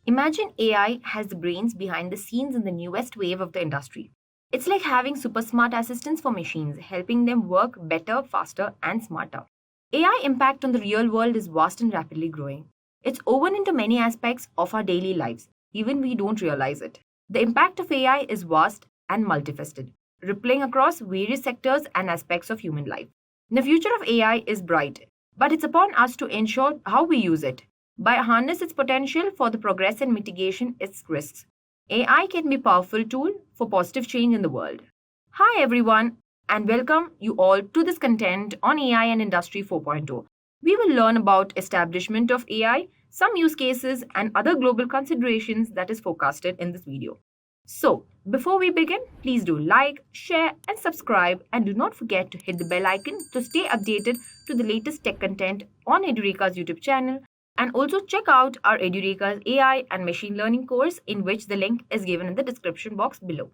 Imagine AI has the brains behind the scenes in the newest wave of the industry. It's like having super smart assistants for machines, helping them work better, faster, and smarter. AI impact on the real world is vast and rapidly growing. It's woven into many aspects of our daily lives, even we don't realize it. The impact of AI is vast and multifaceted, rippling across various sectors and aspects of human life. The future of AI is bright, but it's upon us to ensure how we use it. By harness its potential for the progress and mitigation its risks. AI can be a powerful tool for positive change in the world. Hi everyone, and welcome you all to this content on AI and Industry 4.0. We will learn about establishment of AI, some use cases and other global considerations that is forecasted in this video. So, before we begin, please do like, share and subscribe, and do not forget to hit the bell icon to stay updated to the latest tech content on Edureka's YouTube channel, and also check out our Edureka's AI and machine learning course, in which the link is given in the description box below.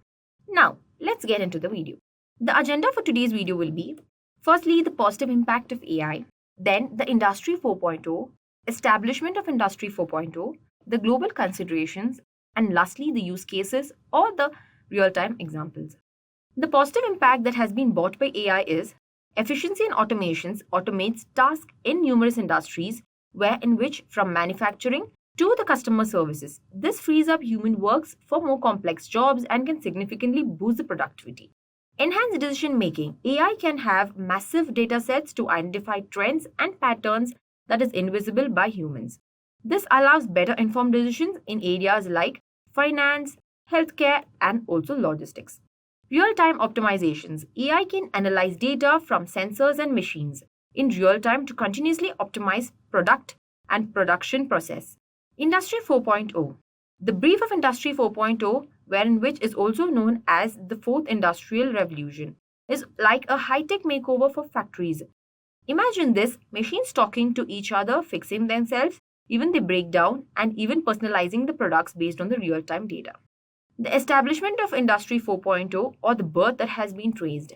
Now, let's get into the video. The agenda for today's video will be firstly the positive impact of AI, then the Industry 4.0, establishment of Industry 4.0, the global considerations, and lastly the use cases or the real-time examples. The positive impact that has been brought by AI is efficiency and automations automates tasks in numerous industries where in which from manufacturing to the customer services. This frees up human works for more complex jobs and can significantly boost the productivity. Enhanced decision making. AI can have massive data sets to identify trends and patterns that is invisible by humans. This allows better informed decisions in areas like finance, healthcare, and also logistics. Real-time optimizations. AI can analyze data from sensors and machines in real time to continuously optimize product and production process. Industry 4.0. The brief of Industry 4.0, wherein which is also known as the fourth industrial revolution, is like a high-tech makeover for factories. Imagine this, machines talking to each other, fixing themselves, even they break down, and even personalizing the products based on the real-time data. The establishment of Industry 4.0, or the birth that has been traced.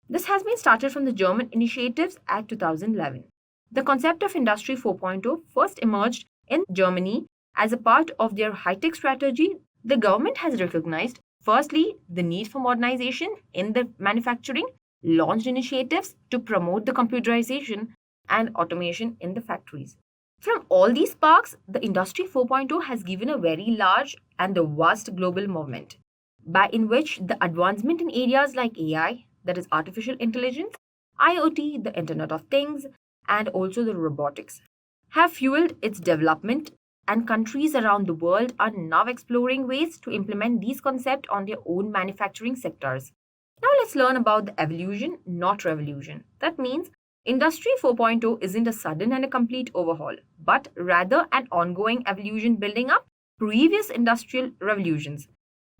This has been started from the German initiatives at 2011. The concept of Industry 4.0 first emerged in Germany as a part of their high-tech strategy. The government has recognized, firstly, the need for modernization in the manufacturing, launched initiatives to promote the computerization and automation in the factories. From all these sparks, the Industry 4.0 has given a very large and the vast global movement, by in which the advancement in areas like AI, that is artificial intelligence, IoT, the Internet of Things, and also the robotics, have fueled its development, and countries around the world are now exploring ways to implement these concepts on their own manufacturing sectors. Now let's learn about the evolution, not revolution. That means Industry 4.0 isn't a sudden and a complete overhaul, but rather an ongoing evolution building up previous industrial revolutions.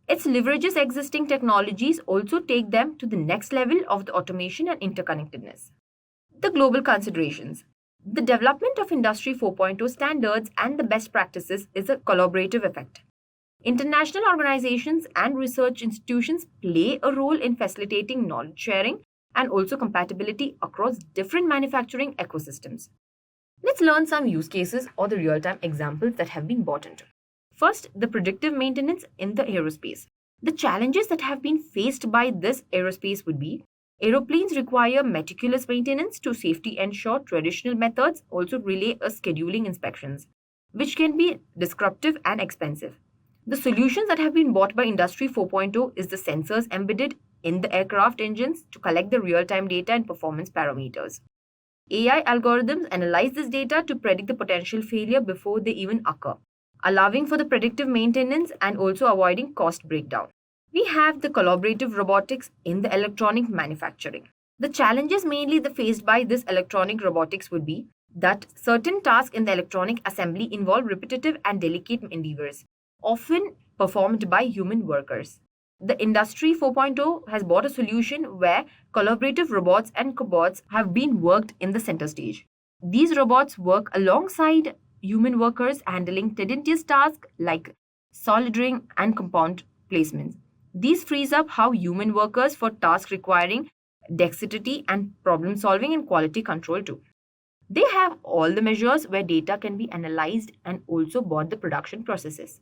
It leverages existing technologies, also take them to the next level of the automation and interconnectedness. The global considerations. The development of Industry 4.0 standards and the best practices is a collaborative effect. International organizations and research institutions play a role in facilitating knowledge sharing and also compatibility across different manufacturing ecosystems. Let's learn some use cases or the real-time examples that have been brought into. First, the predictive maintenance in the aerospace. The challenges that have been faced by this aerospace would be aeroplanes require meticulous maintenance to safety ensure traditional methods also relay a scheduling inspections, which can be disruptive and expensive. The solutions that have been bought by Industry 4.0 is the sensors embedded in the aircraft engines to collect the real-time data and performance parameters. AI algorithms analyze this data to predict the potential failure before they even occur, allowing for the predictive maintenance and also avoiding cost breakdown. We have the collaborative robotics in the electronic manufacturing. The challenges mainly faced by this electronic robotics would be that certain tasks in the electronic assembly involve repetitive and delicate endeavors, often performed by human workers. The Industry 4.0 has brought a solution where collaborative robots and cobots have been worked in the center stage. These robots work alongside human workers handling tedious tasks like soldering and compound placements. This frees up how human workers for tasks requiring dexterity and problem solving and quality control too. They have all the measures where data can be analyzed and also bought the production processes.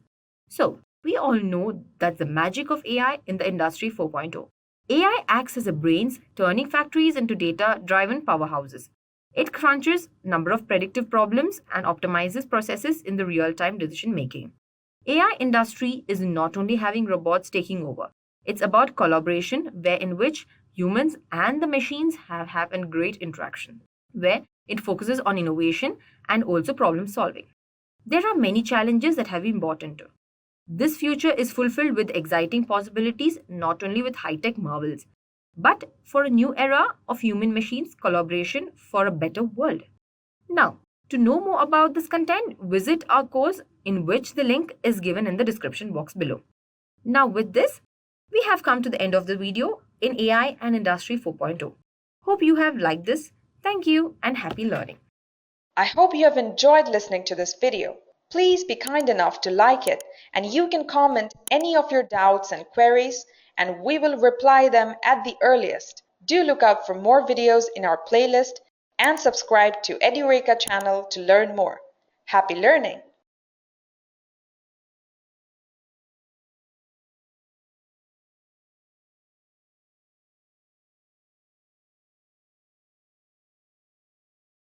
So, we all know that's the magic of AI in the Industry 4.0. AI acts as a brains, turning factories into data-driven powerhouses. It crunches number of predictive problems and optimizes processes in the real-time decision making. AI industry is not only having robots taking over. It's about collaboration where in which humans and the machines have a great interaction, where it focuses on innovation and also problem solving. There are many challenges that have been brought into. This future is fulfilled with exciting possibilities, not only with high tech marvels, but for a new era of human machines collaboration for a better world. Now, to know more about this content, visit our course in which the link is given in the description box below. Now, with this, we have come to the end of the video in AI and Industry 4.0. Hope you have liked this. Thank you and happy learning. I hope you have enjoyed listening to this video. Please be kind enough to like it, and you can comment any of your doubts and queries, and we will reply them at the earliest. Do look out for more videos in our playlist and subscribe to Edureka channel to learn more. Happy learning!